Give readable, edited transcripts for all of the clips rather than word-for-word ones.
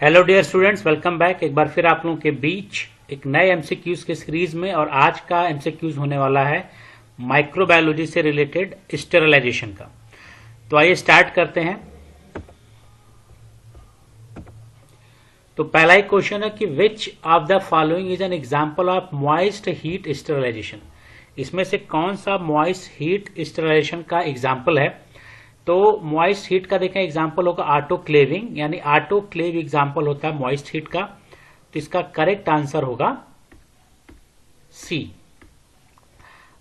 Hello dear students, welcome back. एक बार फिर आप लोगों के बीच एक नए एमसीक्यूज के सीरीज में, और आज का एमसीक्यूज होने वाला है माइक्रोबायोलॉजी से रिलेटेड स्टेरिलाइजेशन का। तो आइए स्टार्ट करते हैं। तो पहला ही क्वेश्चन है कि which of the following is an example of moist heat sterilization. इसमें से कौन सा मॉइस्ट हीट स्टेरिलाइजेशन का एग्जांपल है? तो मॉइस्ट हीट का देखें एग्जांपल होगा ऑटोक्लेविंग, यानी ऑटोक्लेव एग्जांपल होता है मॉइस्ट हीट का। तो इसका करेक्ट आंसर होगा सी।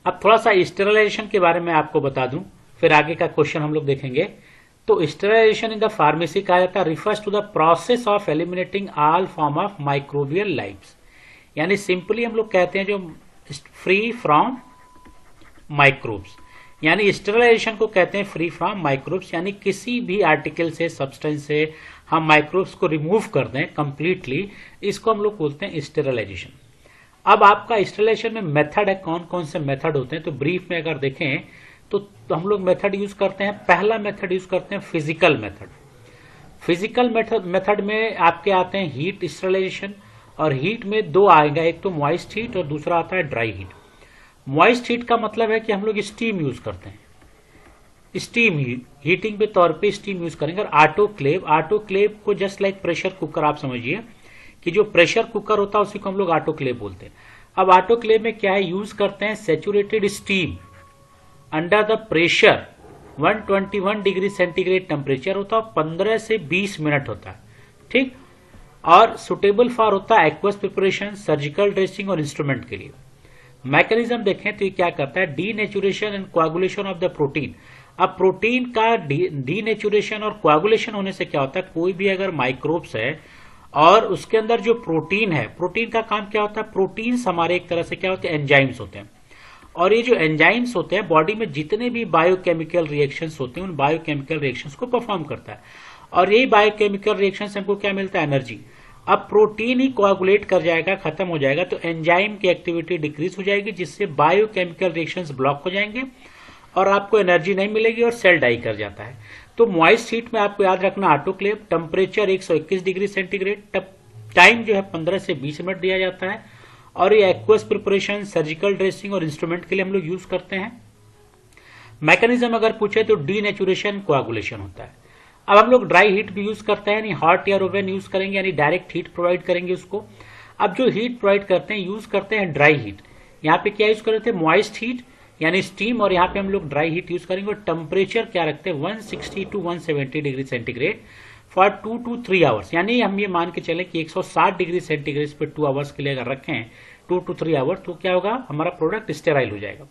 अब थोड़ा सा स्टेरिलाइजेशन के बारे में आपको बता दूं, फिर आगे का क्वेश्चन हम लोग देखेंगे। तो स्टेरिलाइजेशन इन द फार्मेसी कहा जाता है refers to the process of eliminating all form of microbial lives, यानी सिंपली हम लोग कहते हैं जो फ्री फ्रॉम माइक्रोब्स, यानी स्टेरिलाइजेशन को कहते हैं फ्री फ्रॉम माइक्रोब्स, यानी किसी भी आर्टिकल से, सब्सटेंस से हम माइक्रोब्स को रिमूव कर दें कंप्लीटली, इसको हम लोग बोलते हैं स्टेरिलाइजेशन। अब आपका स्टेरिलाइजेशन में मेथड है, कौन कौन से मेथड होते हैं? तो ब्रीफ में अगर देखें तो हम लोग मेथड यूज करते हैं। पहला मेथड यूज करते हैं फिजिकल मेथड। फिजिकल मेथड में आपके आते हैं हीट स्टेरिलाइजेशन, और हीट में दो आएगा, एक तो मॉइस्ट हीट और दूसरा आता है ड्राई हीट। मॉइस्ट हीट का मतलब है कि हम लोग स्टीम यूज करते हैं, स्टीम हीटिंग पे तौर पे स्टीम यूज करेंगे। और ऑटोक्लेव को जस्ट लाइक प्रेशर कुकर आप समझिए कि जो प्रेशर कुकर होता है उसी को हम लोग ऑटोक्लेव बोलते हैं। अब ऑटोक्लेव में क्या है, यूज करते हैं saturated steam under the pressure 121 degree centigrade temperature होता है, 15 से 20 मिनट होता है, ठीक। और सुटेबल फॉर होता है एक्वस प्रिपरेशन, सर्जिकल ड्रेसिंग और इंस्ट्रूमेंट के लिए। मैकेनिज्म देखें तो ये क्या करता है, denaturation and coagulation of the protein. अब प्रोटीन का डीनेचुरेशन और कोआगुलेशन होने से क्या होता है, कोई भी अगर माइक्रोब्स है और उसके अंदर जो प्रोटीन है, प्रोटीन का काम क्या होता है, प्रोटीन्स हमारे एक तरह से क्या होते हैं, एंजाइम्स होते हैं। और ये जो एंजाइम्स होते हैं बॉडी में जितने भी बायोकेमिकल रिएक्शंस होते हैं, उन बायोकेमिकल रिएक्शंस को परफॉर्म करता है, और यही बायोकेमिकल रिएक्शन से हमको क्या मिलता है, एनर्जी। अब प्रोटीन ही कोआगुलेट कर जाएगा, खत्म हो जाएगा, तो एंजाइम की एक्टिविटी डिक्रीज हो जाएगी, जिससे बायोकेमिकल रिएक्शंस ब्लॉक हो जाएंगे और आपको एनर्जी नहीं मिलेगी और सेल डाई कर जाता है। तो मॉइस्ट हीट में आपको याद रखना autoclave, temperature 121 degree centigrade, time जो है 15 से 20 मिनट दिया जाता है, और ये एक्वस प्रिपरेशन, सर्जिकल ड्रेसिंग और इंस्ट्रूमेंट के लिए हम लोग यूज करते हैं। मैकेनिज्म अगर पूछे तो डीनेचुरेशन, कोआगुलेशन होता है। अब हम लोग ड्राई हीट भी यूज करते हैं, यानी हॉट एयर ओवन यूज करेंगे, यानी डायरेक्ट हीट प्रोवाइड करेंगे उसको। अब जो हीट प्रोवाइड करते हैं यूज करते हैं ड्राई हीट। यहाँ पे क्या यूज करते हैं, मॉइस्ट हीट यानी स्टीम, और यहाँ पे हम लोग ड्राई हीट यूज करेंगे। और टेम्परेचर क्या रखते हैं, 160 to 170 degree centigrade for 2 to 3 hours, यानी हम ये मान के चले कि 160 डिग्री सेंटीग्रेड पे 2 आवर्स के लिए अगर रखें 2 to 3 आवर्स, तो क्या होगा, हमारा प्रोडक्ट स्टेराइल हो जाएगा।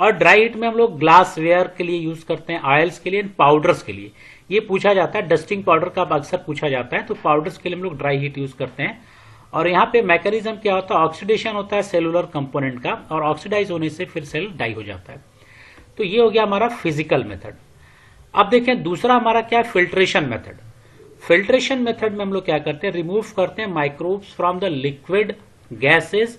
और ड्राई हीट में हम लोग ग्लास वेयर के लिए यूज करते हैं, ऑयल्स के लिए, पाउडर्स के लिए। ये पूछा जाता है, डस्टिंग पाउडर का अक्सर पूछा जाता है, तो पाउडर्स के लिए हम लोग ड्राई हीट यूज करते हैं। और यहाँ पे मैकेनिज्म क्या होता है, ऑक्सीडेशन होता है सेलुलर कंपोनेंट का, और ऑक्सीडाइज होने से फिर सेल डाई हो जाता है। तो ये हो गया हमारा फिजिकल मेथड। अब देखें दूसरा हमारा क्या है, फिल्ट्रेशन मेथड। फिल्ट्रेशन मेथड में हम लोग क्या करते हैं, रिमूव करते हैं microbes from the liquid gases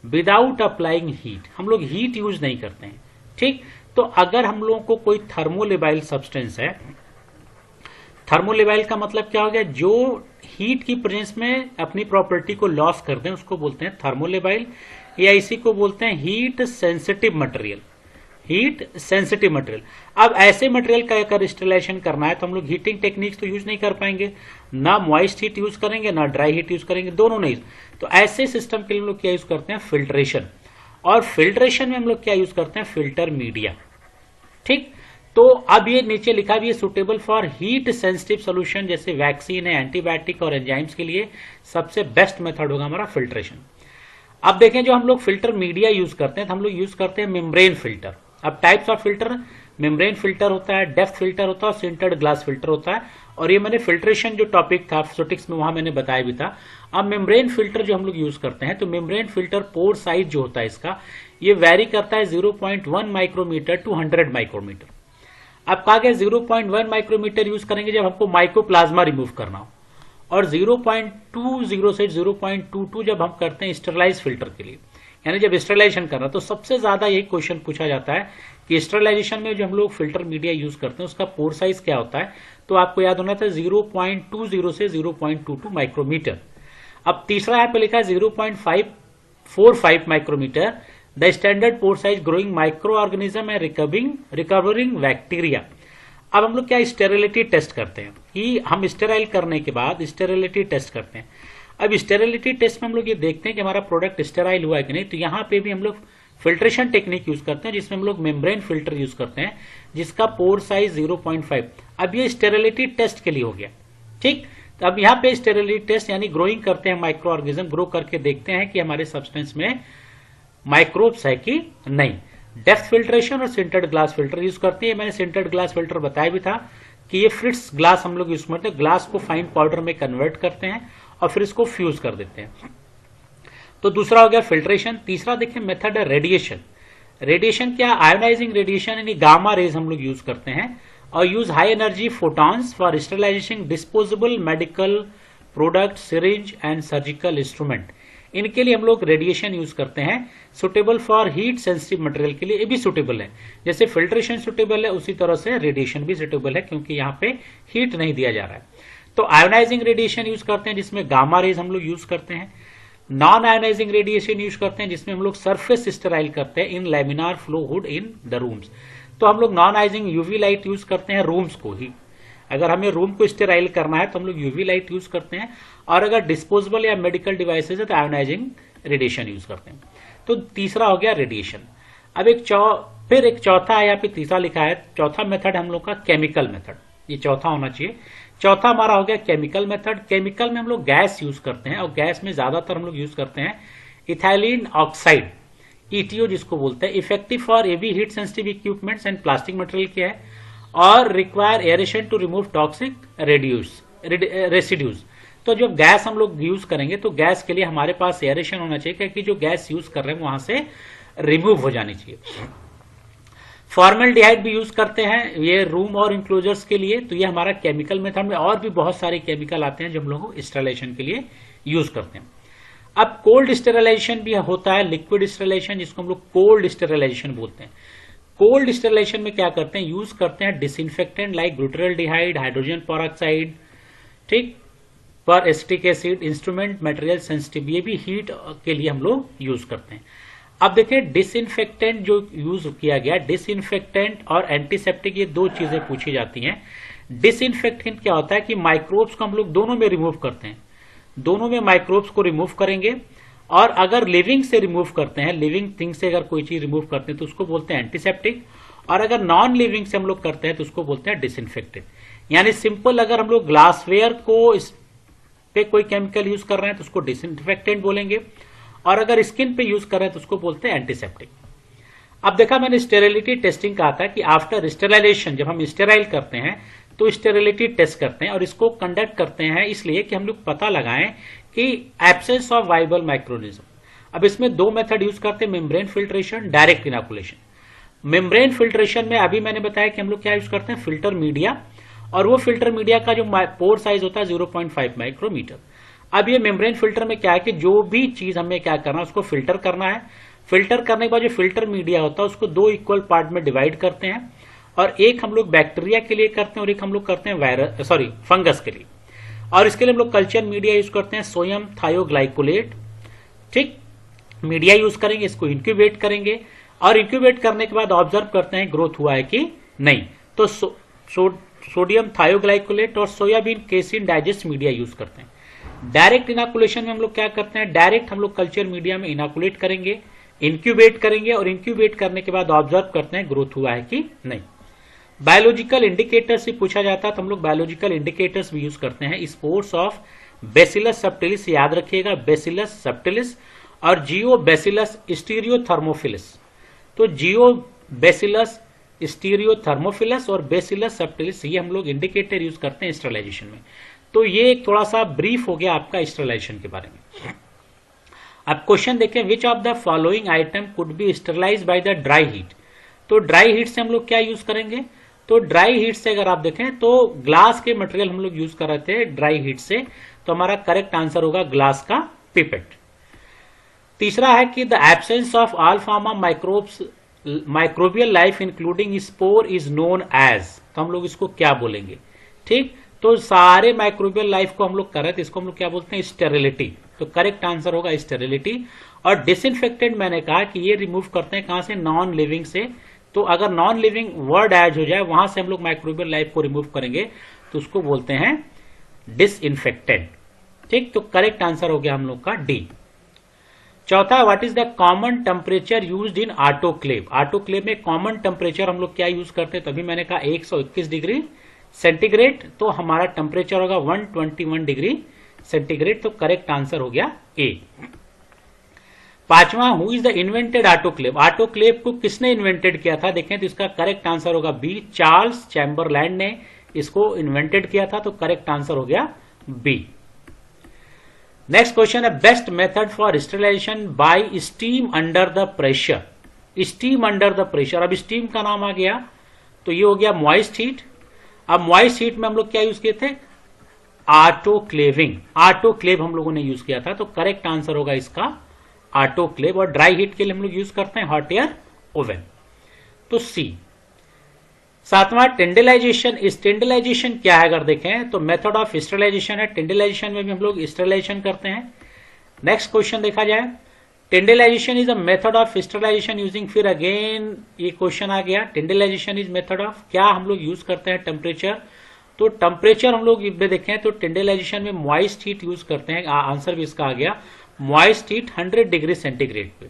without applying heat. हम लोग हीट यूज नहीं करते हैं, ठीक। तो अगर हम लोगों को कोई थर्मोलेबाइल सब्सटेंस है, थर्मोलेबाइल का मतलब क्या हो गया, जो हीट की प्रेजेंस में अपनी प्रॉपर्टी को लॉस कर दें उसको बोलते हैं थर्मोलेबाइल, या इसी को बोलते हैं heat sensitive material. Heat sensitive material. अब ऐसे मटेरियल का अगर स्टेरिलाइजेशन करना है तो हम लोग हीटिंग टेक्निक्स तो यूज नहीं कर पाएंगे, ना मॉइस्ट हीट यूज करेंगे ना ड्राई हीट यूज करेंगे, दोनों नहीं। तो ऐसे सिस्टम के लिए हम लोग क्या यूज करते हैं, फिल्ट्रेशन। और फिल्ट्रेशन में हम लोग क्या यूज करते हैं, फिल्टर मीडिया, ठीक। तो अब ये नीचे लिखा भी है, suitable for heat sensitive solution, जैसे वैक्सीन है, एंटीबायोटिक और एंजाइम्स के लिए सबसे बेस्ट मेथड होगा हमारा फिल्ट्रेशन। अब देखें जो हम लोग फिल्टर मीडिया यूज करते हैं, तो हम लोग यूज करते हैं मेम्ब्रेन फिल्टर। अब types of filter, membrane filter होता है, डेप्थ फिल्टर होता है, और सिंटर्ड ग्लास फिल्टर होता है। और ये मैंने फिल्ट्रेशन जो टॉपिक था फिजिक्स में, वहां मैंने बताया भी था। अब मेम्ब्रेन फिल्टर जो हम लोग यूज करते हैं, तो मेम्ब्रेन फिल्टर पोर साइज जो होता है इसका, ये वेरी करता है 0.1 माइक्रोमीटर टू 100 माइक्रोमीटर। अब कहा गया 0.1 माइक्रोमीटर यूज करेंगे जब हमको माइक्रोप्लाज्मा रिमूव करना हो, और 0.20 से 0.22 जब हम करते हैं स्टेरलाइज फिल्टर के लिए, यानी जब स्टेरिलाइजेशन करना, तो सबसे ज्यादा यही क्वेश्चन पूछा जाता है कि स्टेरिलाइजेशन में जो हम लोग फिल्टर मीडिया यूज करते हैं उसका पोर साइज क्या होता है। तो आपको याद होना था 0.20 से 0.22 माइक्रोमीटर। अब तीसरा यहाँ पे लिखा है 0.545 micrometer, the standard pore size growing micro organism and recovering bacteria. अब हम लोग क्या स्टेरिलिटी टेस्ट करते हैं कि हम स्टेराइल करने के बाद स्टेरिलिटी टेस्ट करते हैं। अब स्टेरिलिटी टेस्ट में हम लोग ये देखते हैं कि हमारा प्रोडक्ट स्टेराइल हुआ है कि नहीं। तो यहाँ पे भी हम लोग फिल्ट्रेशन टेक्निक यूज करते हैं जिसमें हम लोग मेम्ब्रेन फिल्टर यूज करते हैं जिसका पोर साइज 0.5। अब ये स्टेरिलिटी टेस्ट के लिए हो गया, ठीक। तो अब यहाँ पे स्टेरिलिटी टेस्ट यानी ग्रोइंग करते हैं, माइक्रो ऑर्गेनिज्म ग्रो करके देखते हैं कि हमारे सब्सटेंस में माइक्रोब्स है कि नहीं। डेप्थ फिल्ट्रेशन और सिंटर्ड ग्लास फिल्टर यूज करते हैं। मैंने सिंटर्ड ग्लास फिल्टर बताया भी था कि ये फ्रिट्स ग्लास हम लोग यूज करते हैं, ग्लास को फाइन पाउडर में कन्वर्ट करते हैं और फिर इसको फ्यूज कर देते हैं। तो दूसरा हो गया फिल्ट्रेशन। तीसरा देखिए मेथड है रेडिएशन। रेडिएशन क्या, आयोनाइजिंग रेडिएशन यानी गामा रेज हम लोग यूज करते हैं और use high energy photons for sterilization disposable medical product, syringe and surgical instrument. इनके लिए हम लोग रेडिएशन यूज करते हैं। Suitable for heat sensitive material के लिए ये भी सुटेबल है, जैसे फिल्ट्रेशन सुटेबल है उसी तरह से रेडिएशन भी सुटेबल है क्योंकि यहाँ पे हीट नहीं दिया जा रहा है। तो आयोनाइजिंग रेडिएशन यूज करते हैं जिसमें गामा रेज हम लोग यूज करते हैं। नॉन आयोनाइजिंग रेडिएशन यूज करते हैं जिसमें हम लोग सरफेस स्टेराइल करते हैं in laminar flow hood in the rooms. तो हम लोग non ionizing UV light use करते हैं रूम्स को ही। अगर हमें रूम को स्टेराइल करना है तो हम लोग यूवी लाइट यूज करते हैं, और अगर डिस्पोजेबल या मेडिकल डिवाइसेज है तो आयोनाइजिंग रेडिएशन यूज करते हैं। तो तीसरा हो गया रेडिएशन। अब फिर एक चौथा है, यहाँ पे तीसरा लिखा है, चौथा मेथड हम लोग का केमिकल मेथड, ये चौथा होना चाहिए। चौथा हमारा हो गया केमिकल मेथड। केमिकल में हम लोग गैस यूज करते हैं और गैस में ज्यादातर हम लोग यूज करते हैं इथाइलिन ऑक्साइड, ईटीओ जिसको बोलते हैं। इफेक्टिव फॉर एवी heat sensitive equipments and plastic material क्या है, और require aeration to remove toxic residues. तो जब गैस हम लोग यूज करेंगे तो गैस के लिए हमारे पास एरेशन होना चाहिए क्योंकि जो गैस यूज कर रहे हैं वहां से रिमूव हो जानी चाहिए। फॉर्मल्डिहाइड भी यूज करते हैं ये रूम और इंक्लोजर्स के लिए। तो ये हमारा केमिकल मेथड में, और भी बहुत सारे केमिकल आते हैं जो हम लोग स्टेरिलाइजेशन के लिए यूज करते हैं। अब कोल्ड स्टेरिलाइजेशन भी होता है, लिक्विड स्टेरिलाइजेशन जिसको हम लोग कोल्ड स्टेरिलाइजेशन बोलते हैं। कोल्ड स्टेरिलाइजेशन में क्या करते हैं, यूज करते हैं डिसइंफेक्टेंट लाइक ब्यूटाइल्डिहाइड, हाइड्रोजन पेरोक्साइड, ठीक, पर acetic acid, instrument material sensitive, ये भी हीट के लिए हम लोग यूज करते हैं। अब देखिए डिसइंफेक्टेंट जो यूज किया गया, डिसइंफेक्टेंट और एंटीसेप्टिक ये दो चीजें पूछी जाती हैं। डिसइंफेक्टेंट क्या होता है कि माइक्रोब्स को हम लोग दोनों में रिमूव करते हैं, दोनों में माइक्रोब्स को रिमूव करेंगे। और अगर लिविंग से रिमूव करते हैं, लिविंग थिंग से अगर कोई चीज रिमूव करते हैं तो उसको बोलते हैं एंटीसेप्टिक, और अगर नॉन लिविंग से हम लोग करते हैं तो उसको बोलते हैं डिसइंफेक्टेंट। यानी सिंपल अगर हम लोग ग्लासवेयर को इस पे कोई केमिकल यूज कर रहे हैं तो उसको डिसइंफेक्टेंट बोलेंगे, और अगर स्किन पे यूज कर रहे हैं तो उसको बोलते हैं एंटीसेप्टिक। अब देखा मैंने स्टेरिलिटी टेस्टिंग कहा था कि आफ्टर स्टेरिलाइजेशन जब हम स्टेराइल करते हैं तो स्टेरिलिटी टेस्ट करते हैं, और इसको कंडक्ट करते हैं इसलिए कि हम लोग पता लगाएं कि एब्सेंस ऑफ वाइबल माइक्रोनिज्म। अब इसमें दो मेथड यूज करते हैं, membrane filtration, direct inoculation. Membrane filtration में अभी मैंने बताया कि हम लोग क्या यूज करते हैं, फिल्टर मीडिया, और वो फिल्टर मीडिया का जो पोर साइज होता है 0.5 माइक्रोमीटर। अब ये मेम्ब्रेन फिल्टर में क्या है कि जो भी चीज हमें क्या करना है उसको फिल्टर करना है। फिल्टर करने के बाद जो फिल्टर मीडिया होता है उसको दो इक्वल पार्ट में डिवाइड करते हैं, और एक हम लोग बैक्टीरिया के लिए करते हैं और एक हम लोग करते हैं फंगस के लिए। और इसके लिए हम लोग कल्चर मीडिया यूज करते हैं, सोडियम थायोग्लाइकोलेट, ठीक, मीडिया यूज करेंगे, इसको इंक्यूबेट करेंगे, और इंक्यूबेट करने के बाद ऑब्जर्व करते हैं ग्रोथ हुआ है कि नहीं। तो सोडियम थायोग्लाइकोलेट और soybean casein digest media use करते हैं। डायरेक्ट इनोकुलेशन में हम लोग क्या करते हैं, डायरेक्ट हम लोग कल्चर मीडिया में इनोकुलेट करेंगे, इंक्यूबेट करेंगे, और इंक्यूबेट करने के बाद ऑब्जर्व करते हैं ग्रोथ हुआ है कि नहीं। बायोलॉजिकल इंडिकेटर्स भी पूछा जाता है तो हम लोग बायोलॉजिकल इंडिकेटर्स भी यूज करते हैं। स्पोर्स ऑफ बेसिलस सबटिलिस, याद रखिएगा बेसिलस सबटिलिस, और जियो बेसिलस स्टीरियोथर्मोफिलस। तो जियो बेसिलस स्टीरियोथर्मोफिलस और बेसिलस सबटिलिस ये हम लोग इंडिकेटर यूज करते हैं स्टेरिलाइजेशन में। तो ये एक थोड़ा सा ब्रीफ हो गया आपका स्टेरिलाइजेशन के बारे में। अब क्वेश्चन देखें, विच of the following item could be sterilise by the dry heat. तो ड्राई हीट से हम लोग क्या यूज करेंगे, तो ड्राई हीट से अगर आप देखें तो ग्लास के मटेरियल हम लोग यूज कर रहे थे ड्राई हीट से, तो हमारा करेक्ट आंसर होगा ग्लास का पिपेट। तीसरा है कि the absence of all form of microbes microbial life including spore is known as, तो हम लोग इसको क्या बोलेंगे? ठीक, तो सारे माइक्रोबियल लाइफ को हम लोग कर रहे थे, इसको हम लोग क्या बोलते हैं? स्टेरिलिटी। तो करेक्ट आंसर होगा स्टेरिलिटी। और डिसइंफेक्टेंट मैंने कहा कि ये रिमूव करते हैं कहां से? नॉन लिविंग से। तो अगर नॉन लिविंग वर्ड ऐड हो जाए वहां से हम लोग माइक्रोबियल लाइफ को रिमूव करेंगे तो उसको बोलते हैं डिसइंफेक्टेंट। ठीक, तो करेक्ट आंसर हो गया हम लोग का डी। चौथा, what is the common temperature used in autoclave? Autoclave में कॉमन टेम्परेचर हम लोग क्या यूज करते हैं? तभी मैंने कहा 121 डिग्री सेंटीग्रेड, तो हमारा टेम्परेचर होगा 121 डिग्री सेंटीग्रेड। तो करेक्ट आंसर हो गया ए। पांचवा, who is the invented autoclave? Autoclave को किसने इन्वेंटेड किया था? देखें तो इसका करेक्ट आंसर होगा बी, चार्ल्स चैम्बरलैंड ने इसको इन्वेंटेड किया था। तो करेक्ट आंसर हो गया बी। नेक्स्ट क्वेश्चन है, best method for sterilization by steam under the pressure. Steam under the pressure, अब स्टीम का नाम आ गया तो ये हो गया मॉइस्ट हीट। अब मॉइस्ट हीट में हम लोग क्या यूज किए थे? ऑटोक्लेविंग। ऑटोक्लेव हम लोगों ने यूज किया था। तो करेक्ट आंसर होगा इसका ऑटोक्लेव। और ड्राई हीट के लिए हम लोग यूज करते हैं हॉट एयर ओवन। तो सी। सातवां, टेंडलाइजेशन। स्टेंडलाइजेशन क्या है? अगर देखें तो मेथड ऑफ स्टेरिलाइजेशन है। टेंडलाइजेशन में भी हम लोग स्टेरिलाइजेशन करते हैं। नेक्स्ट क्वेश्चन देखा जाए, tyndallization is a method of sterilization using, फिर अगेन ये क्वेश्चन आ गया, टेंडलाइजेशन इज मेथड ऑफ, क्या हम लोग यूज करते हैं? टेम्परेचर। तो टेम्परेचर हम लोग देखें तो टेंडलाइजेशन में मॉइस्ट हीट यूज करते हैं। आंसर भी इसका आ गया मॉइस्ट हीट 100 डिग्री सेंटीग्रेड पे।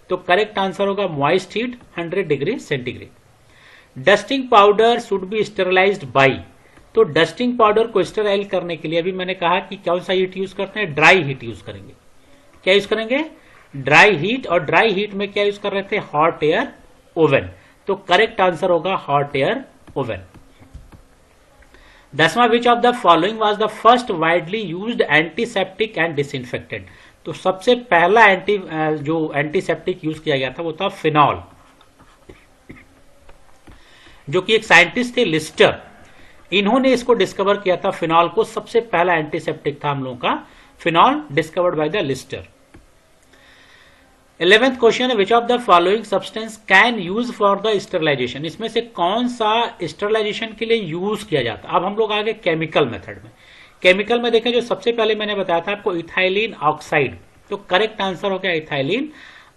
तो करेक्ट आंसर होगा moist heat 100 degree centigrade. Dusting powder should be sterilized by, तो डस्टिंग पाउडर को स्टेराइल करने के लिए अभी मैंने कहा कि कौन सा हीट यूज करते हैं? ड्राई हीट यूज करेंगे। क्या यूज करेंगे? Dry heat. और ड्राई हीट में क्या यूज कर रहे थे? Hot air oven. तो करेक्ट आंसर होगा हॉट एयर ओवन। दसवां, विच of the following was the first widely used antiseptic and disinfectant? तो सबसे पहला जो एंटीसेप्टिक यूज किया गया था वो था फिनॉल, जो कि एक साइंटिस्ट थे लिस्टर, इन्होंने इसको डिस्कवर किया था। फिनॉल को सबसे पहला एंटीसेप्टिक था हम लोगों का phenol, discovered by the Lister. 11th question है, which of the following substance can use for the sterilization? इसमें से कौन सा स्टेरिलाइजेशन के लिए यूज किया जाता है? अब हम लोग आगे केमिकल मेथड में। केमिकल में देखें, जो सबसे पहले मैंने बताया था आपको इथाइलिन ऑक्साइड। तो करेक्ट आंसर हो गया इथाइलिन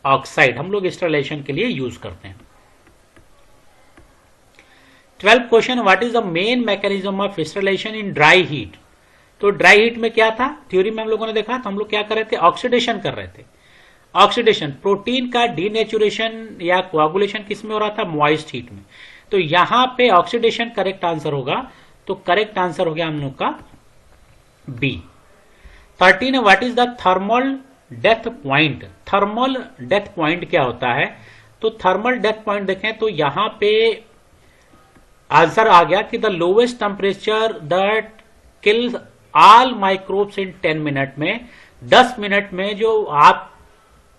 ऑक्साइड, हम लोग स्टेरिलाइजेशन के लिए यूज करते हैं। 12th question, what is the main mechanism of sterilization in dry heat? तो ड्राई हीट में क्या था? थ्योरी में हम लोगों ने देखा तो हम लोग क्या कर रहे थे? ऑक्सीडेशन कर रहे थे। ऑक्सीडेशन, प्रोटीन का डीनेचुरेशन या कोआगुलेशन किस में हो रहा था? मॉइस्ट हीट में। तो यहां पे ऑक्सीडेशन करेक्ट आंसर होगा। तो करेक्ट आंसर हो गया हम लोग का B. 13, what is the thermal death point? Thermal death point क्या होता है? तो थर्मल डेथ पॉइंट देखें तो यहां पे आंसर आ गया कि the lowest temperature that kills all microbes in 10 minute में, 10 मिनट में जो आप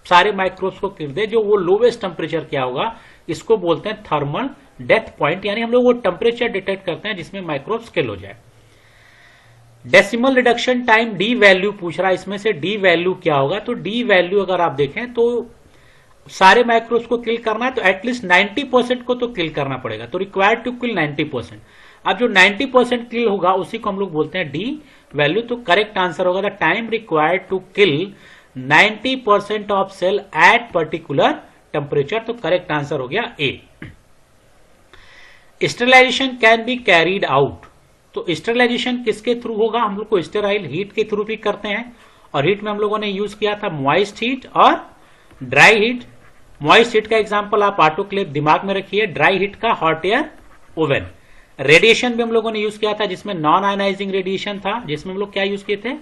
सारे माइक्रोब्स को किल दे, जो वो लोवेस्ट टेम्परेचर क्या होगा? इसको बोलते हैं थर्मल डेथ पॉइंट। यानी हम लोग वो टेम्परेचर डिटेक्ट करते हैं जिसमें माइक्रोब्स किल हो जाए। Decimal reduction time, D value पूछ रहा है, इसमें से डी वैल्यू क्या होगा? तो डी वैल्यू अगर आप देखें तो सारे माइक्रोब्स को किल करना है तो एटलीस्ट 90% को तो किल करना पड़ेगा। तो रिक्वायर्ड टू किल 90%। अब जो 90% किल होगा उसी को हम लोग बोलते हैं डी वैल्यू। तो करेक्ट आंसर होगा the time required to kill 90% of cell at particular temperature. तो करेक्ट आंसर हो गया A. Sterilization can be carried out, तो स्टेरिलाइजेशन किसके थ्रू होगा? हम लोग को स्टेराइल हीट के थ्रू भी करते हैं। और हीट में हम लोगों ने यूज किया था मॉइस्ट हीट और ड्राई हीट। मॉइस्ट हीट का एग्जांपल आप ऑटोक्लेव दिमाग में रखिए, ड्राई हीट का हॉट एयर ओवन। रेडिएशन भी हम लोगों ने यूज किया था जिसमें नॉन आयनाइजिंग रेडिएशन था, जिसमें हम लोग क्या यूज किए थे?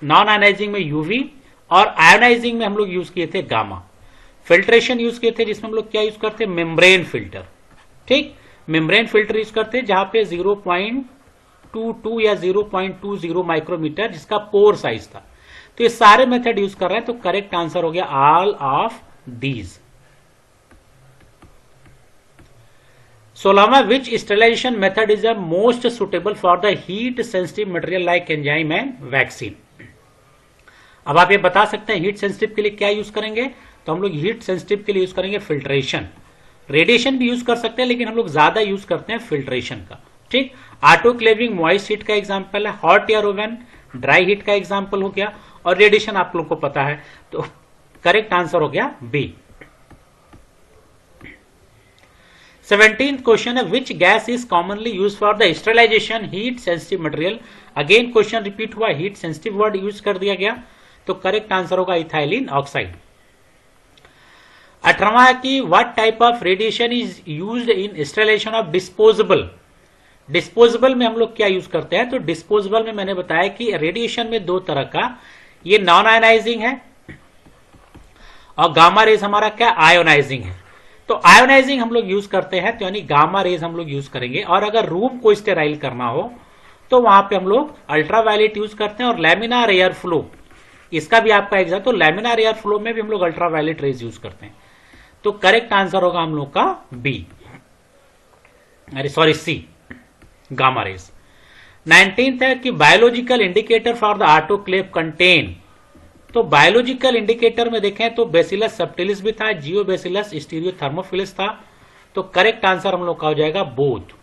नॉन आयनाइजिंग में यूवी और आयोनाइजिंग में हम लोग यूज किए थे गामा। फिल्ट्रेशन यूज किए थे जिसमें हम लोग क्या यूज करते? Membrane filter. ठीक, मेम्ब्रेन फिल्टर यूज करते हैं जहां पे 0.22 या 0.20 माइक्रोमीटर जिसका पोर साइज था। तो ये सारे मेथड यूज कर रहे हैं। तो करेक्ट आंसर हो गया ऑल ऑफ दीज। 16वां, which sterilization method is the most suitable for the heat sensitive material like enzyme and vaccine? अब आप ये बता सकते हैं हीट सेंसिटिव के लिए क्या यूज करेंगे, तो हम लोग हीट सेंसिटिव के लिए यूज करेंगे फिल्ट्रेशन। रेडिएशन भी यूज कर सकते हैं लेकिन हम लोग ज्यादा यूज करते हैं फिल्ट्रेशन का। ठीक, ऑटोक्लेविंग मॉइस्ट हीट का एग्जांपल है, hot air oven dry heat का एग्जांपल हो गया, और रेडिएशन आप लोग को पता है, तो करेक्ट आंसर हो गया बी। 17th क्वेश्चन है which gas is commonly use for the sterlization heat sensitive material. Again question repeat हुआ, हीट सेंसिटिव वर्ड यूज कर दिया गया, तो करेक्ट आंसर होगा इथाइलिन ऑक्साइड। 18वां है कि what type of radiation is used in sterilization of disposable. Disposable में हम लोग क्या यूज करते हैं, तो डिस्पोजेबल में मैंने बताया कि रेडिएशन में दो तरह का, ये नॉन आयोनाइजिंग है और गामा रेज हमारा क्या आयोनाइजिंग है। तो आयोनाइजिंग हम लोग यूज करते हैं, तो यानी गामा रेज हम लोग यूज करेंगे, और अगर रूम को स्टेराइल करना हो तो वहां पे हम लोग अल्ट्रावायलेट यूज करते हैं, और लैमिनार एयर फ्लो, इसका भी आपका एग्जाम, तो लैमिनार एयर फ्लो में भी हम लोग अल्ट्रावायलेट रेज यूज करते हैं। तो करेक्ट आंसर होगा हम लोग का बी, अरे sorry C, gamma rays. 19th है कि biological indicator for the autoclave contain. तो बायोलॉजिकल इंडिकेटर में देखें तो बेसिलस सबटिलिस भी था, जियो बेसिलस स्टीरियोथर्मोफिलिस था, तो करेक्ट आंसर हम लोग का हो जाएगा both.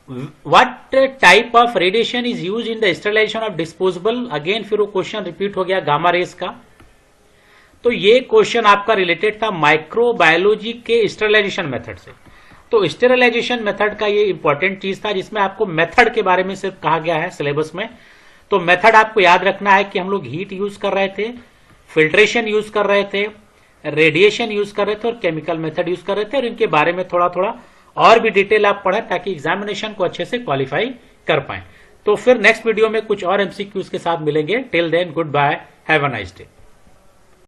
What type of radiation is use in the sterilization of disposable. Again फिर वो क्वेश्चन रिपीट हो गया गामा रेज का। तो ये क्वेश्चन आपका रिलेटेड था माइक्रोबायोलॉजी के स्टरलाइजेशन मेथड से। तो स्टेरिलाइजेशन मेथड का ये इंपॉर्टेंट चीज था जिसमें आपको मेथड के बारे में सिर्फ कहा गया है सिलेबस में। तो मेथड आपको याद रखना है कि हम लोग हीट यूज कर रहे थे, फिल्ट्रेशन यूज कर रहे थे, रेडिएशन यूज कर रहे थे और केमिकल मेथड यूज कर रहे थे, और इनके बारे में थोड़ा थोड़ा और भी डिटेल आप पढ़ें ताकि एग्जामिनेशन को अच्छे से क्वालिफाई कर पाए। तो फिर नेक्स्ट वीडियो में कुछ और एमसीक्यूज के साथ मिलेंगे। Till then goodbye, have a nice day.